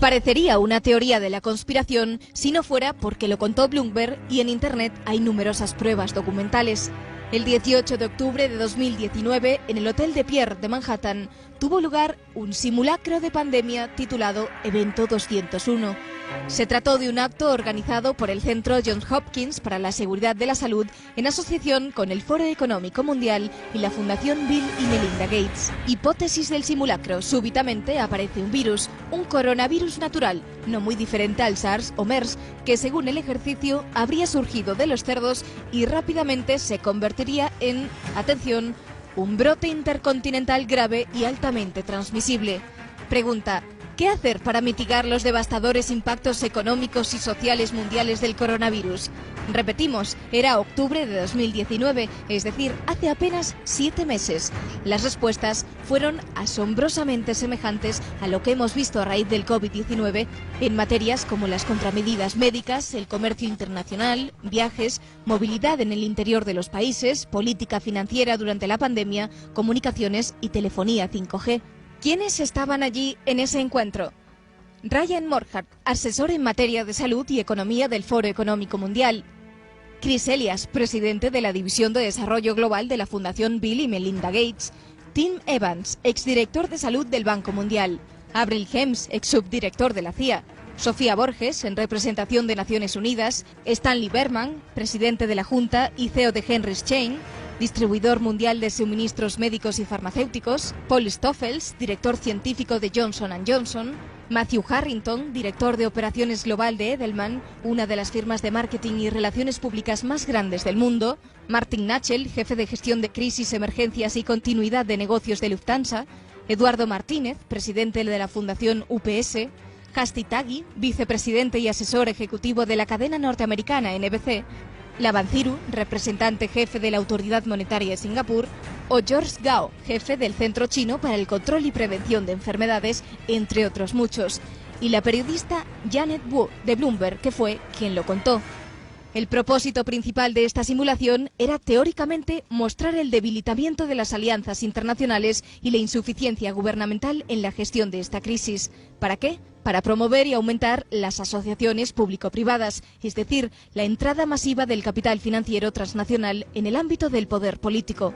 Parecería una teoría de la conspiración si no fuera porque lo contó Bloomberg y en Internet hay numerosas pruebas documentales. El 18 de octubre de 2019, en el Hotel de Pierre de Manhattan, tuvo lugar un simulacro de pandemia titulado Evento 201. Se trató de un acto organizado por el Centro Johns Hopkins para la Seguridad de la Salud en asociación con el Foro Económico Mundial y la Fundación Bill y Melinda Gates. Hipótesis del simulacro: súbitamente aparece un virus, un coronavirus natural, no muy diferente al SARS o MERS, que según el ejercicio habría surgido de los cerdos y rápidamente se convertiría en, atención, un brote intercontinental grave y altamente transmisible. Pregunta: ¿qué hacer para mitigar los devastadores impactos económicos y sociales mundiales del coronavirus? Repetimos, era octubre de 2019, es decir, hace apenas 7 meses. Las respuestas fueron asombrosamente semejantes a lo que hemos visto a raíz del COVID-19 en materias como las contramedidas médicas, el comercio internacional, viajes, movilidad en el interior de los países, política financiera durante la pandemia, comunicaciones y telefonía 5G. ¿Quiénes estaban allí en ese encuentro? Ryan Morhart, asesor en materia de salud y economía del Foro Económico Mundial. Chris Elias, presidente de la División de Desarrollo Global de la Fundación Bill y Melinda Gates. Tim Evans, exdirector de salud del Banco Mundial. Avril Haines, exsubdirector de la CIA. Sofía Borges, en representación de Naciones Unidas. Stanley Berman, presidente de la Junta y CEO de Henry's Chain, distribuidor mundial de suministros médicos y farmacéuticos. Paul Stoffels, director científico de Johnson & Johnson. Matthew Harrington, director de operaciones global de Edelman, una de las firmas de marketing y relaciones públicas más grandes del mundo. Martin Nachel, jefe de gestión de crisis, emergencias y continuidad de negocios de Lufthansa. Eduardo Martínez, presidente de la Fundación UPS. Hasti Taggi, vicepresidente y asesor ejecutivo de la cadena norteamericana NBC. Laban Thiru, representante jefe de la Autoridad Monetaria de Singapur, o George Gao, jefe del Centro Chino para el Control y Prevención de Enfermedades, entre otros muchos, y la periodista Janet Wu de Bloomberg, que fue quien lo contó. El propósito principal de esta simulación era teóricamente mostrar el debilitamiento de las alianzas internacionales y la insuficiencia gubernamental en la gestión de esta crisis. ¿Para qué? Para promover y aumentar las asociaciones público-privadas, es decir, la entrada masiva del capital financiero transnacional en el ámbito del poder político.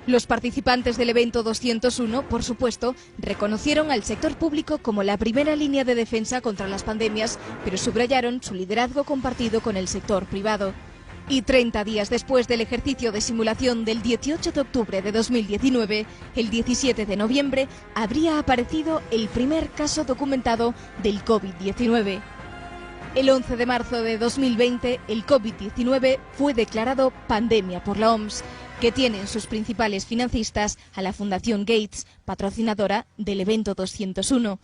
Los participantes del evento 201, por supuesto, reconocieron al sector público como la primera línea de defensa contra las pandemias, pero subrayaron su liderazgo compartido con el sector privado. Y 30 días después del ejercicio de simulación del 18 de octubre de 2019, el 17 de noviembre, habría aparecido el primer caso documentado del COVID-19. El 11 de marzo de 2020, el COVID-19 fue declarado pandemia por la OMS, que tiene en sus principales financistas a la Fundación Gates, patrocinadora del evento 201.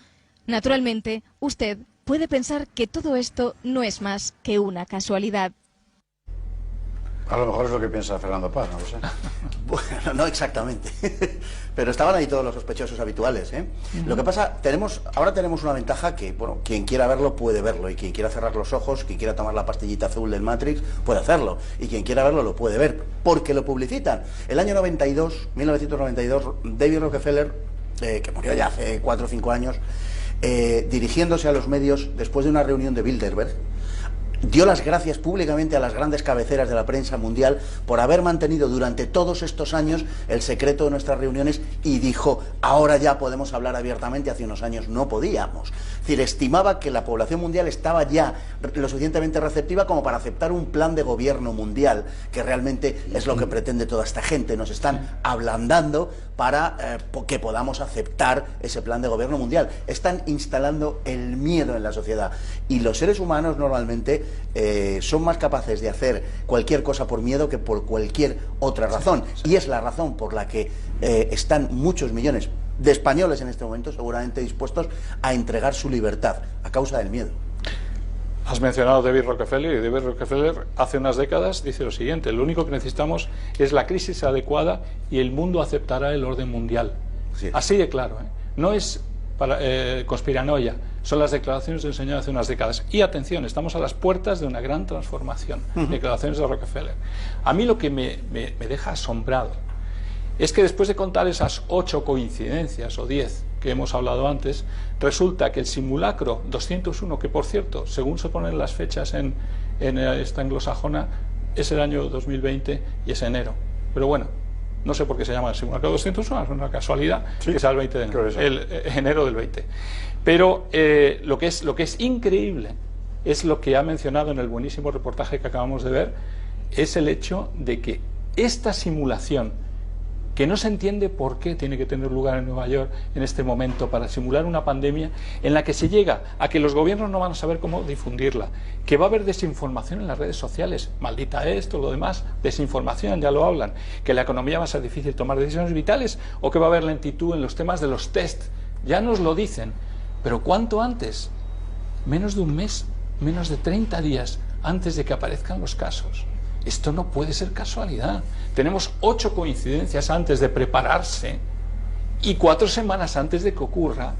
Naturalmente, usted puede pensar que todo esto no es más que una casualidad. A lo mejor es lo que piensa Fernando Paz, no lo sé. Bueno, no exactamente, pero estaban ahí todos los sospechosos habituales, ¿eh? Lo que pasa, ahora tenemos una ventaja que, bueno, quien quiera verlo puede verlo, y quien quiera cerrar los ojos, quien quiera tomar la pastillita azul del Matrix, puede hacerlo, y quien quiera verlo lo puede ver, porque lo publicitan. El año 1992, David Rockefeller, que murió ya hace 4 o 5 años, dirigiéndose a los medios después de una reunión de Bilderberg, dio las gracias públicamente a las grandes cabeceras de la prensa mundial por haber mantenido durante todos estos años el secreto de nuestras reuniones, y dijo: ahora ya podemos hablar abiertamente, hace unos años no podíamos. Es decir, estimaba que la población mundial estaba ya lo suficientemente receptiva como para aceptar un plan de gobierno mundial, que realmente es lo que pretende toda esta gente. Nos están ablandando para que podamos aceptar ese plan de gobierno mundial. Están instalando el miedo en la sociedad, y los seres humanos normalmente son más capaces de hacer cualquier cosa por miedo que por cualquier otra razón, y es la razón por la que están muchos millones de españoles en este momento seguramente dispuestos a entregar su libertad a causa del miedo. Has mencionado a David Rockefeller, y David Rockefeller hace unas décadas dice lo siguiente: lo único que necesitamos es la crisis adecuada y el mundo aceptará el orden mundial. Sí. Así de claro, ¿eh? No es conspiranoia, son las declaraciones del señor hace unas décadas. Y atención, estamos a las puertas de una gran transformación. Declaraciones de Rockefeller. A mí lo que me deja asombrado es que después de contar esas 8 coincidencias o 10 que hemos hablado antes, resulta que el simulacro 201, que por cierto, según se ponen las fechas en esta anglosajona, es el año 2020 y es enero. Pero bueno, no sé por qué se llama el simulacro 201, es una casualidad, sí, que sea el 20 de enero, enero del 20. Pero lo que es increíble es lo que ha mencionado en el buenísimo reportaje que acabamos de ver, es el hecho de que esta simulación, que no se entiende por qué tiene que tener lugar en Nueva York en este momento para simular una pandemia en la que se llega a que los gobiernos no van a saber cómo difundirla, que va a haber desinformación en las redes sociales, maldita esto, lo demás, desinformación, ya lo hablan, que la economía va a ser difícil tomar decisiones vitales o que va a haber lentitud en los temas de los test, ya nos lo dicen, pero ¿cuánto antes? Menos de un mes, menos de 30 días antes de que aparezcan los casos. Esto no puede ser casualidad. Tenemos 8 coincidencias antes de prepararse y 4 semanas antes de que ocurra.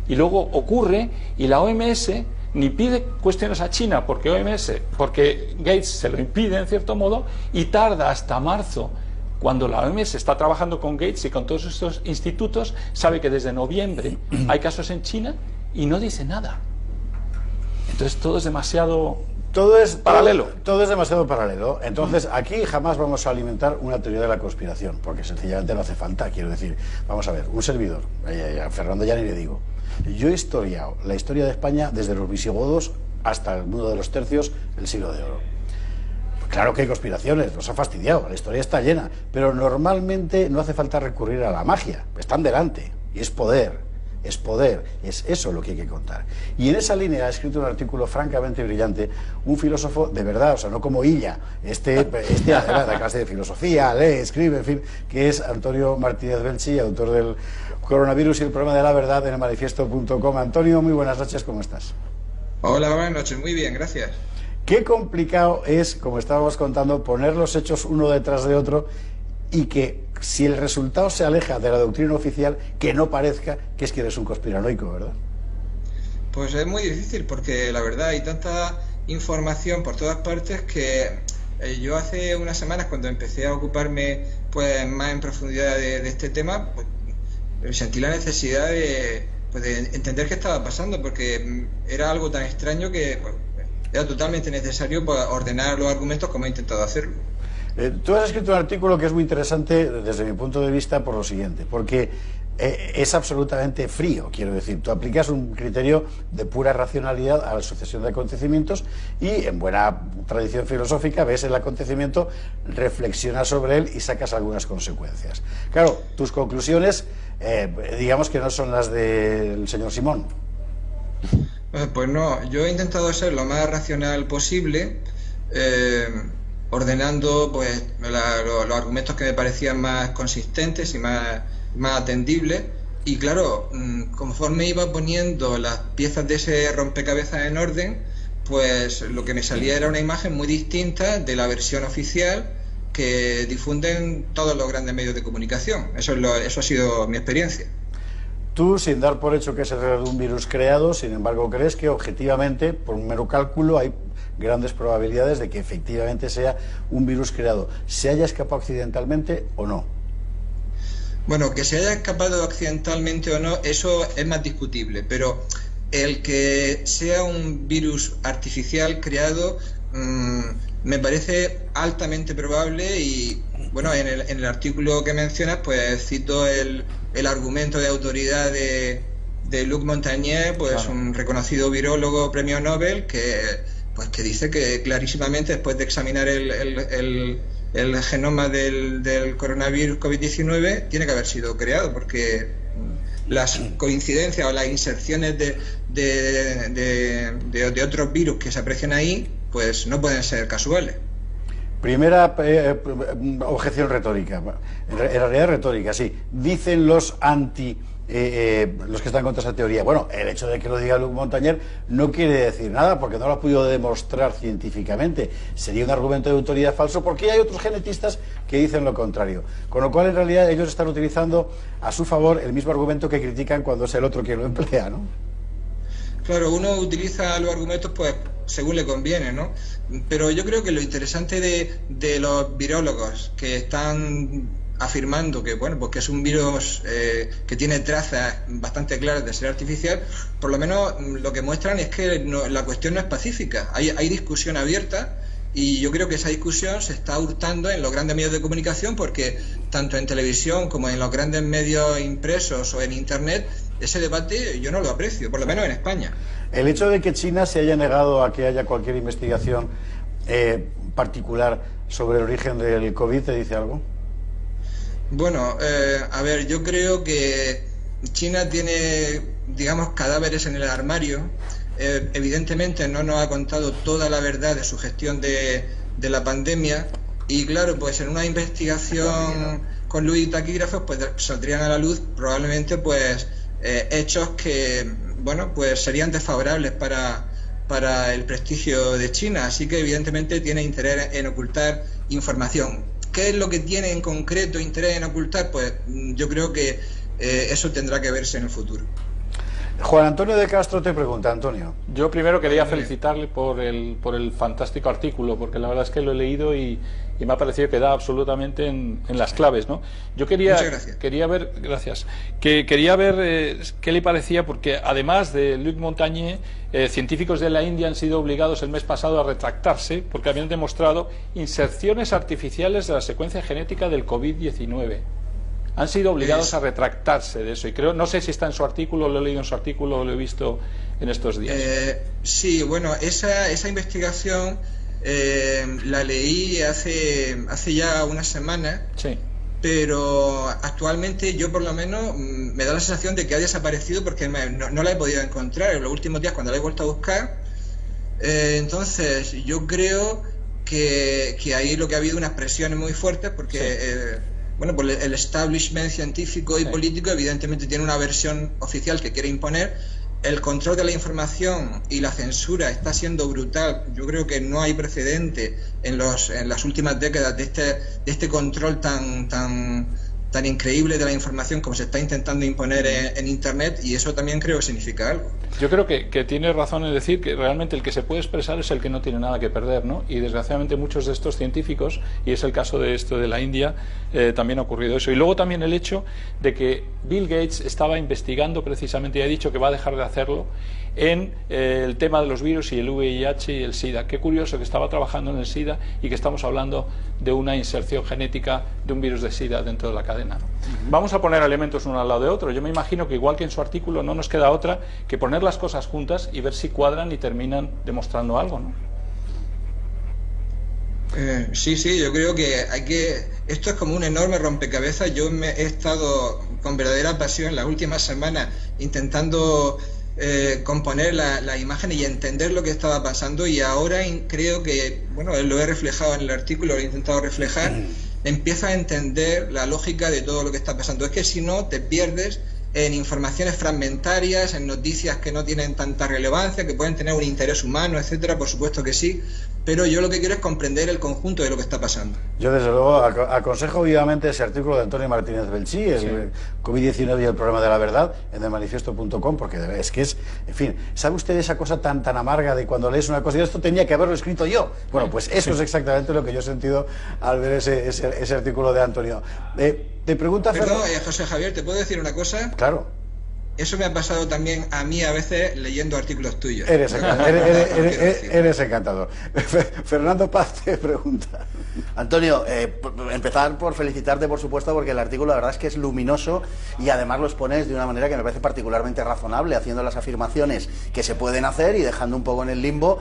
Y luego ocurre y la OMS ni pide cuestiones a China porque Gates se lo impide en cierto modo y tarda hasta marzo. Cuando la OMS está trabajando con Gates y con todos estos institutos, sabe que desde noviembre hay casos en China y no dice nada. Entonces todo es demasiado... Todo es paralelo. Todo es demasiado paralelo. Entonces, aquí jamás vamos a alimentar una teoría de la conspiración, porque sencillamente no hace falta. Quiero decir, vamos a ver, un servidor, a Fernando ya ni le digo. Yo he historiado la historia de España desde los visigodos hasta el mundo de los tercios, el siglo de oro. Claro que hay conspiraciones, nos ha fastidiado, la historia está llena, pero normalmente no hace falta recurrir a la magia, están delante, y es poder. Es poder, es eso lo que hay que contar. Y en esa línea ha escrito un artículo francamente brillante un filósofo de verdad, o sea, no como Illa, este hace la clase de filosofía, lee, escribe, en fin, que es Antonio Martínez Belchi, autor del Coronavirus y el problema de la verdad en el manifiesto.com. Antonio, muy buenas noches, ¿cómo estás? Hola, buenas noches, muy bien, gracias. Qué complicado es, como estábamos contando, poner los hechos uno detrás de otro y que si el resultado se aleja de la doctrina oficial, que no parezca que es que eres un conspiranoico, ¿verdad? Pues es muy difícil porque la verdad hay tanta información por todas partes que yo hace unas semanas cuando empecé a ocuparme pues más en profundidad de este tema, pues, sentí la necesidad de entender qué estaba pasando porque era algo tan extraño que pues, era totalmente necesario pues, ordenar los argumentos como he intentado hacerlo. Tú has escrito un artículo que es muy interesante desde mi punto de vista por lo siguiente, porque es absolutamente frío, quiero decir, tú aplicas un criterio de pura racionalidad a la sucesión de acontecimientos y en buena tradición filosófica ves el acontecimiento, reflexionas sobre él y sacas algunas consecuencias. Claro, tus conclusiones digamos que no son las del señor Simón. Pues no, yo he intentado ser lo más racional posible, ordenando pues los argumentos que me parecían más consistentes y más atendibles y claro, conforme iba poniendo las piezas de ese rompecabezas en orden, pues lo que me salía era una imagen muy distinta de la versión oficial que difunden todos los grandes medios de comunicación. Eso ha sido mi experiencia. Tú, sin dar por hecho que se trata de un virus creado, sin embargo, crees que objetivamente, por un mero cálculo, hay grandes probabilidades de que efectivamente sea un virus creado, se haya escapado accidentalmente o no. Bueno, que se haya escapado accidentalmente o no, eso es más discutible, pero el que sea un virus artificial creado me parece altamente probable y bueno, en el artículo que mencionas pues cito el argumento de autoridad de Luc Montagnier, pues claro, un reconocido virólogo premio Nobel que dice que clarísimamente después de examinar el genoma del coronavirus COVID-19 tiene que haber sido creado porque las coincidencias o las inserciones de otros virus que se aprecian ahí pues no pueden ser casuales. Primera objeción retórica, en realidad retórica, sí. Dicen los los que están contra esa teoría. Bueno, el hecho de que lo diga Luc Montagnier no quiere decir nada porque no lo ha podido demostrar científicamente. Sería un argumento de autoridad falso porque hay otros genetistas que dicen lo contrario. Con lo cual, en realidad, ellos están utilizando a su favor el mismo argumento que critican cuando es el otro quien lo emplea, ¿no? Claro, uno utiliza los argumentos pues según le conviene, ¿no? Pero yo creo que lo interesante de los virólogos que están afirmando que, bueno, pues que es un virus que tiene trazas bastante claras de ser artificial, por lo menos lo que muestran es que la cuestión no es pacífica. Hay discusión abierta, y yo creo que esa discusión se está hurtando en los grandes medios de comunicación, porque tanto en televisión como en los grandes medios impresos o en Internet, ese debate yo no lo aprecio, por lo menos en España. El hecho de que China se haya negado a que haya cualquier investigación particular sobre el origen del COVID, ¿te dice algo? Bueno, a ver, yo creo que China tiene, digamos, cadáveres en el armario. Evidentemente no nos ha contado toda la verdad de su gestión de la pandemia, y claro, pues en una investigación con luz y taquígrafos pues saldrían a la luz probablemente pues hechos que, bueno, pues serían desfavorables para el prestigio de China, así que evidentemente tiene interés en ocultar información. ¿Qué es lo que tiene en concreto interés en ocultar? Pues yo creo que eso tendrá que verse en el futuro. Juan Antonio de Castro te pregunta, Antonio. Yo primero quería felicitarle por el fantástico artículo, porque la verdad es que lo he leído y me ha parecido que da absolutamente en las claves, ¿no? Yo quería ver, gracias, quería ver qué le parecía, porque además de Luc Montagnier, científicos de la India han sido obligados el mes pasado a retractarse porque habían demostrado inserciones artificiales de la secuencia genética del COVID-19. Han sido obligados a retractarse de eso, y creo, no sé si está en su artículo, lo he leído en su artículo o lo he visto en estos días. Sí, bueno, esa investigación la leí hace ya unas semanas, sí, pero actualmente yo por lo menos me da la sensación de que ha desaparecido, porque no la he podido encontrar en los últimos días cuando la he vuelto a buscar. Entonces yo creo que ahí lo que ha habido unas presiones muy fuertes, porque... Sí. Bueno, pues el establishment científico y político evidentemente tiene una versión oficial que quiere imponer. El control de la información y la censura está siendo brutal. Yo creo que no hay precedente en las últimas décadas de este control tan increíble de la información como se está intentando imponer en Internet, y eso también creo que significa algo. Yo creo que tiene razón en decir que realmente el que se puede expresar es el que no tiene nada que perder, ¿no? Y desgraciadamente muchos de estos científicos, y es el caso de esto de la India, también ha ocurrido eso. Y luego también el hecho de que Bill Gates estaba investigando precisamente, y ha dicho que va a dejar de hacerlo, en el tema de los virus y el VIH y el SIDA. Qué curioso que estaba trabajando en el SIDA y que estamos hablando de una inserción genética de un virus de SIDA dentro de la cadena, ¿no? Vamos a poner elementos uno al lado de otro. Yo me imagino que igual que en su artículo no nos queda otra que poner las cosas juntas y ver si cuadran y terminan demostrando algo, ¿no? Sí, yo creo que esto es como un enorme rompecabezas. Yo he estado con verdadera pasión las últimas semanas intentando componer la imagen y entender lo que estaba pasando, y ahora creo que, bueno, lo he reflejado en el artículo, lo he intentado reflejar, empieza a entender la lógica de todo lo que está pasando. Es que si no, te pierdes en informaciones fragmentarias, en noticias que no tienen tanta relevancia, que pueden tener un interés humano, etcétera, por supuesto que sí, pero yo lo que quiero es comprender el conjunto de lo que está pasando. Yo desde luego aconsejo vivamente ese artículo de Antonio Martínez Belchí, el COVID-19 y el problema de la verdad, en elmanifiesto.com, porque es que es, en fin, ¿sabe usted esa cosa tan amarga de cuando lees una cosa y esto tenía que haberlo escrito yo? Bueno, pues eso es exactamente lo que yo he sentido al ver ese artículo de Antonio. Te pregunta Perdón, José Javier, ¿te puedo decir una cosa? Claro. Eso me ha pasado también a mí a veces leyendo artículos tuyos. Eres encantador. Fernando Paz te pregunta. Antonio, empezar por felicitarte, por supuesto, porque el artículo la verdad es que es luminoso y además lo expones de una manera que me parece particularmente razonable, haciendo las afirmaciones que se pueden hacer y dejando un poco en el limbo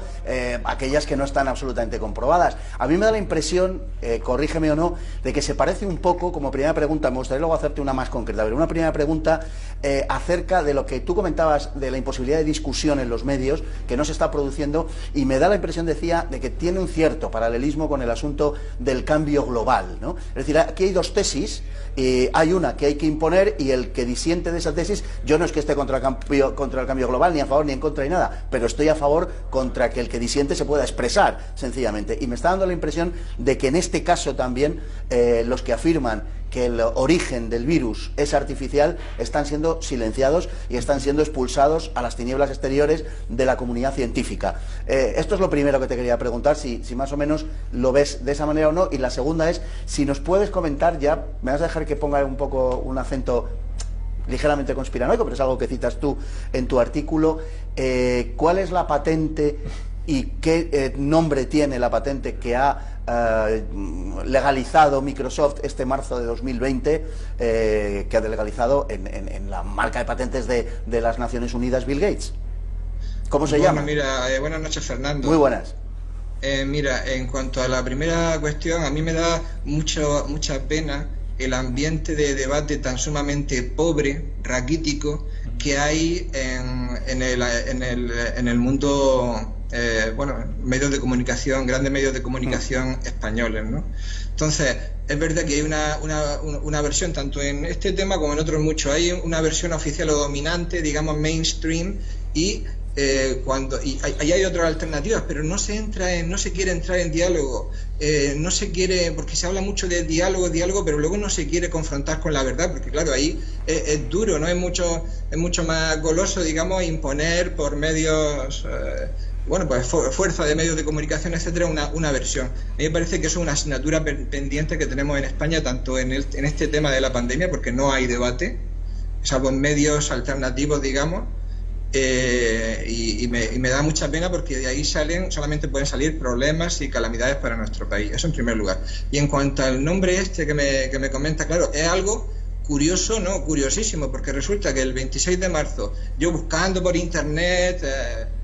aquellas que no están absolutamente comprobadas. A mí me da la impresión, corrígeme o no, de que se parece un poco, como primera pregunta, me gustaría luego hacerte una más concreta, pero una primera pregunta acerca de lo que tú comentabas de la imposibilidad de discusión en los medios, que no se está produciendo, y me da la impresión, decía, de que tiene un cierto paralelismo con el asunto del cambio global, ¿no? Es decir, aquí hay dos tesis, hay una que hay que imponer, y el que disiente de esa tesis, yo no es que esté contra el cambio global, ni a favor ni en contra ni nada, pero estoy a favor contra que el que disiente se pueda expresar, sencillamente, y me está dando la impresión de que en este caso también los que afirman que el origen del virus es artificial, están siendo silenciados y están siendo expulsados a las tinieblas exteriores de la comunidad científica. Esto es lo primero que te quería preguntar, si más o menos lo ves de esa manera o no. Y la segunda es, si nos puedes comentar, ya me vas a dejar que ponga un poco un acento ligeramente conspiranoico, pero es algo que citas tú en tu artículo, ¿cuál es la patente y qué nombre tiene la patente que ha legalizado Microsoft este marzo de 2020, que ha legalizado en la marca de patentes de las Naciones Unidas Bill Gates? ¿Cómo se llama? Mira, buenas noches, Fernando. Muy buenas. Mira, en cuanto a la primera cuestión, a mí me da mucha pena el ambiente de debate tan sumamente pobre, raquítico, que hay en el mundo, medios de comunicación, grandes medios de comunicación españoles, ¿no? Entonces, es verdad que hay una versión, tanto en este tema como en otros muchos, hay una versión oficial o dominante, digamos mainstream, y ahí hay otras alternativas, pero no se quiere entrar en diálogo, no se quiere, porque se habla mucho de diálogo, pero luego no se quiere confrontar con la verdad, porque claro, ahí es duro, ¿no? Es mucho más goloso, digamos, imponer por medios, fuerza de medios de comunicación, etcétera, una versión. A mí me parece que eso es una asignatura pendiente que tenemos en España, tanto en este tema de la pandemia, porque no hay debate, salvo en medios alternativos, digamos. Y me da mucha pena, porque de ahí solamente pueden salir problemas y calamidades para nuestro país. Eso en primer lugar. Y en cuanto al nombre que me comenta, claro, es algo curioso, ¿no? Curiosísimo, porque resulta que el 26 de marzo, yo buscando por internet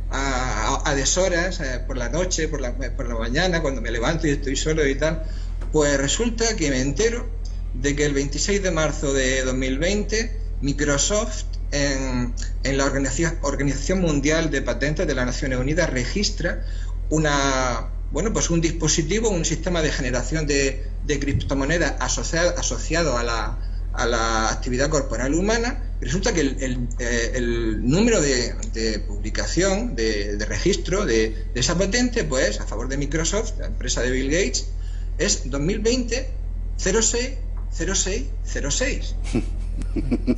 a deshoras, por la noche, por la mañana, cuando me levanto y estoy solo y tal, pues resulta que me entero de que el 26 de marzo de 2020 Microsoft en la Organización Mundial de Patentes de las Naciones Unidas registra un dispositivo, un sistema de generación de criptomonedas asociado a la actividad corporal humana. Resulta que el número de publicación, de registro de esa patente, pues a favor de Microsoft, la empresa de Bill Gates, es 2020 060606.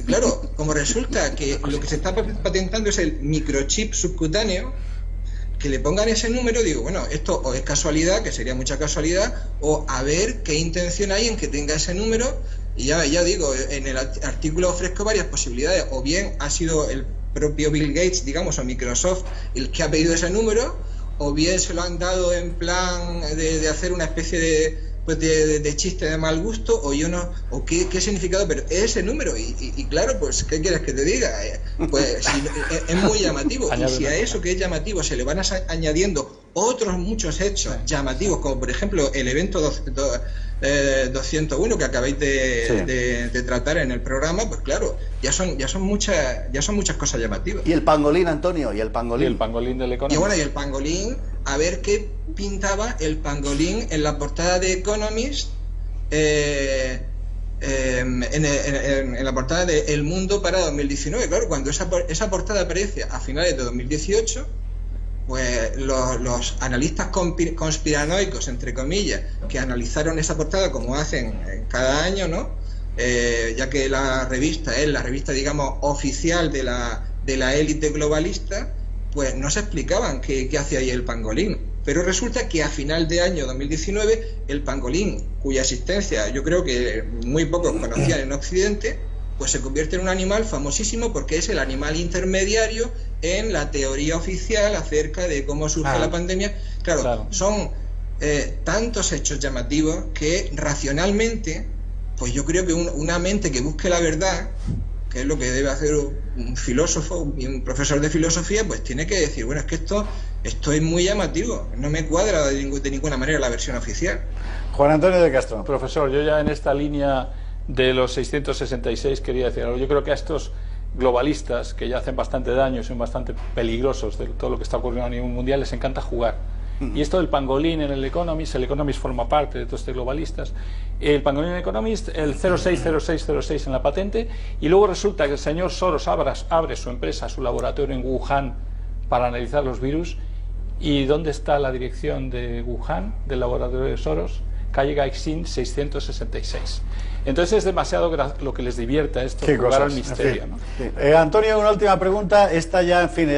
Claro, como resulta que lo que se está patentando es el microchip subcutáneo, que le pongan ese número, digo, bueno, esto o es casualidad, que sería mucha casualidad, o a ver qué intención hay en que tenga ese número. Y ya digo, en el artículo ofrezco varias posibilidades, o bien ha sido el propio Bill Gates, digamos, o Microsoft el que ha pedido ese número, o bien se lo han dado en plan de hacer una especie de chiste de mal gusto, o yo no, o qué significado, pero es ese número, y claro, pues ¿qué quieres que te diga? Pues es muy llamativo, y si a eso que es llamativo se le van añadiendo otros muchos hechos llamativos, como por ejemplo el evento 201 que acabáis de tratar en el programa, pues claro, ya son muchas cosas llamativas. Y el pangolín, Antonio, y el pangolín del Economist. Y bueno, y el pangolín, a ver qué pintaba el pangolín en la portada de Economist, en la portada de El Mundo para 2019. Claro, cuando esa portada aparece a finales de 2018, pues los analistas conspiranoicos, entre comillas, que analizaron esa portada como hacen cada año, ¿no? Ya que la revista es la revista, digamos, oficial de la élite globalista, pues no se explicaban qué hacía ahí el pangolín. Pero resulta que a final de año 2019, el pangolín, cuya existencia yo creo que muy pocos conocían en Occidente, pues se convierte en un animal famosísimo, porque es el animal intermediario en la teoría oficial acerca de cómo surge la pandemia. Claro. Son tantos hechos llamativos que racionalmente, pues yo creo que una mente que busque la verdad, que es lo que debe hacer un filósofo y un profesor de filosofía, pues tiene que decir, bueno, es que esto es muy llamativo, no me cuadra de ninguna manera la versión oficial. Juan Antonio de Castro. Profesor, yo ya en esta línea de los 666 quería decir algo. Yo creo que a estos globalistas, que ya hacen bastante daño y son bastante peligrosos de todo lo que está ocurriendo a nivel mundial, les encanta jugar. Y esto del pangolín en el Economist forma parte de todos estos globalistas. El pangolín en el Economist, el 060606 en la patente, y luego resulta que el señor Soros abre su empresa, su laboratorio en Wuhan para analizar los virus. ¿Y dónde está la dirección de Wuhan, del laboratorio de Soros? calle Gaixín 666. Entonces es demasiado lo que les divierte a esto, Qué jugar cosas, al misterio. en ¿no? fin. Antonio, una última pregunta. Esta ya, en fin,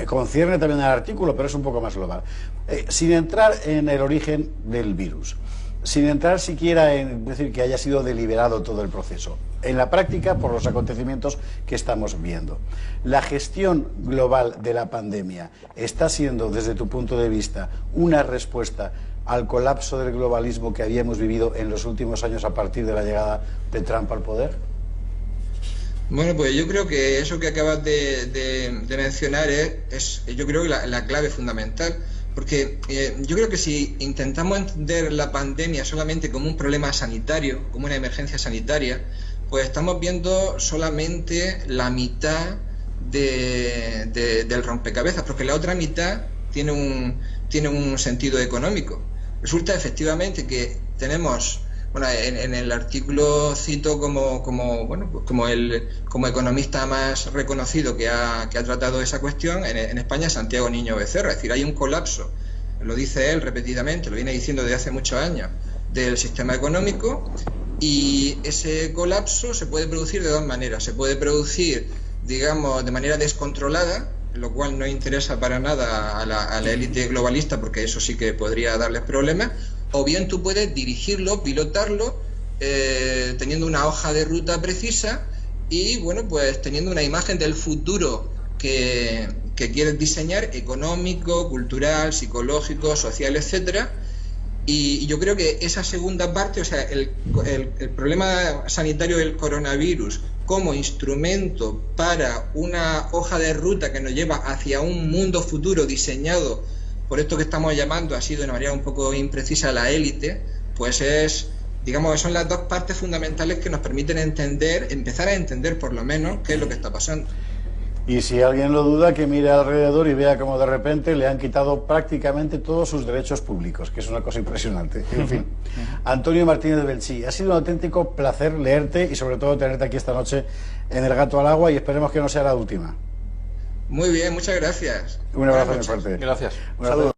concierne también al artículo, pero es un poco más global. Sin entrar en el origen del virus, sin entrar siquiera en decir que haya sido deliberado todo el proceso, en la práctica, por los acontecimientos que estamos viendo, ¿la gestión global de la pandemia está siendo, desde tu punto de vista, una respuesta al colapso del globalismo que habíamos vivido en los últimos años a partir de la llegada de Trump al poder? Bueno, pues yo creo que eso que acabas de mencionar es yo creo que la clave fundamental, porque yo creo que si intentamos entender la pandemia solamente como un problema sanitario, como una emergencia sanitaria, pues estamos viendo solamente la mitad del rompecabezas, porque la otra mitad tiene un sentido económico. Resulta efectivamente que tenemos, bueno, en el artículo cito como economista más reconocido que ha tratado esa cuestión en España, Santiago Niño Becerra. Es decir, hay un colapso, lo dice él repetidamente, lo viene diciendo desde hace muchos años, del sistema económico, y ese colapso se puede producir de dos maneras. Se puede producir, digamos, de manera descontrolada, lo cual no interesa para nada a la élite globalista, porque eso sí que podría darles problemas, o bien tú puedes dirigirlo, pilotarlo, teniendo una hoja de ruta precisa y, bueno, pues teniendo una imagen del futuro que quieres diseñar, económico, cultural, psicológico, social, etcétera. Y yo creo que esa segunda parte, o sea, el problema sanitario del coronavirus como instrumento para una hoja de ruta que nos lleva hacia un mundo futuro diseñado por esto que estamos llamando así de una manera un poco imprecisa la élite, pues digamos, son las dos partes fundamentales que nos permiten empezar a entender por lo menos qué es lo que está pasando. Y si alguien lo duda, que mire alrededor y vea cómo de repente le han quitado prácticamente todos sus derechos públicos, que es una cosa impresionante. En fin, Antonio Martínez Belchí, ha sido un auténtico placer leerte y sobre todo tenerte aquí esta noche en El Gato al Agua, y esperemos que no sea la última. Muy bien, muchas gracias. Un abrazo muy fuerte. Gracias. Un saludo.